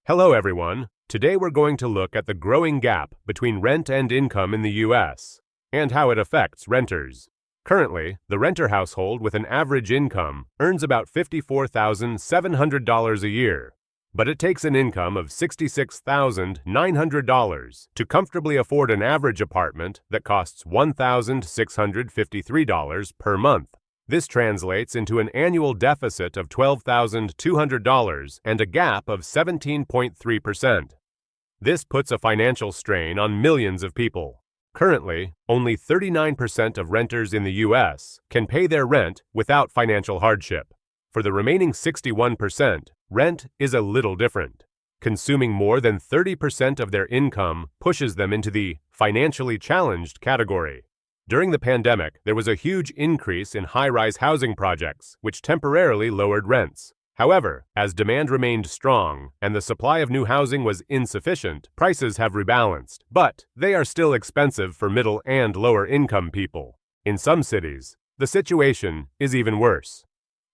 Hello everyone. Today we're going to look at the growing gap between rent and income in the US and how it affects renters. Currently, the renter household with an average income earns about $54,700 a year, but it takes an income of $66,900 to comfortably afford an average apartment that costs $1,653 per month. This translates into an annual deficit of $12,200 and a gap of 17.3%. This puts a financial strain on millions of people. Currently, only 39% of renters in the U.S. can pay their rent without financial hardship. For the remaining 61%, rent is a little different. Consuming more than 30% of their income pushes them into the financially challenged category. During the pandemic, there was a huge increase in high-rise housing projects, which temporarily lowered rents. However, as demand remained strong and the supply of new housing was insufficient, prices have rebalanced, but they are still expensive for middle and lower-income people. In some cities, the situation is even worse.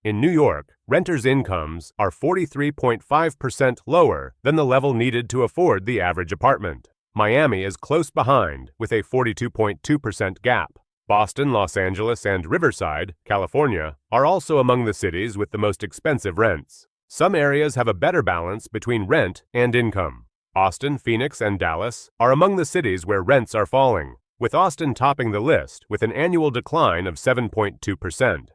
In New York, renters' incomes are 43.5% lower than the level needed to afford the average apartment. Miami is close behind with a 42.2% gap. Boston, Los Angeles, and Riverside, California, are also among the cities with the most expensive rents. Some areas have a better balance between rent and income. Austin, Phoenix, and Dallas are among the cities where rents are falling, with Austin topping the list with an annual decline of 7.2%.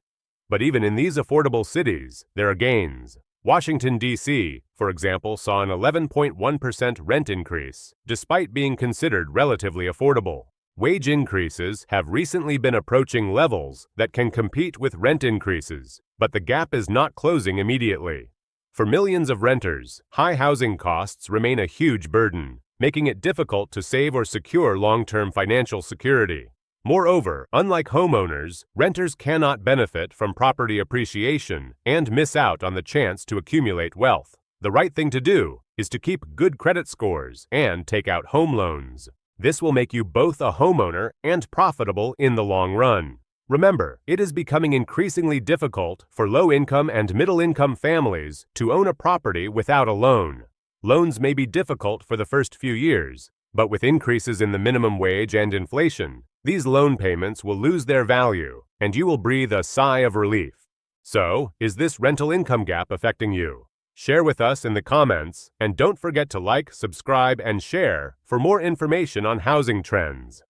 But even in these affordable cities, there are gains. Washington, D.C., for example, saw an 11.1% rent increase, despite being considered relatively affordable. Wage increases have recently been approaching levels that can compete with rent increases, but the gap is not closing immediately. For millions of renters, high housing costs remain a huge burden, making it difficult to save or secure long-term financial security. Moreover, unlike homeowners, renters cannot benefit from property appreciation and miss out on the chance to accumulate wealth. The right thing to do is to keep good credit scores and take out home loans. This will make you both a homeowner and profitable in the long run. Remember, it is becoming increasingly difficult for low-income and middle-income families to own a property without a loan. Loans may be difficult for the first few years, but with increases in the minimum wage and inflation, these loan payments will lose their value, and you will breathe a sigh of relief. So, is this rental income gap affecting you? Share with us in the comments, and don't forget to like, subscribe, and share for more information on housing trends.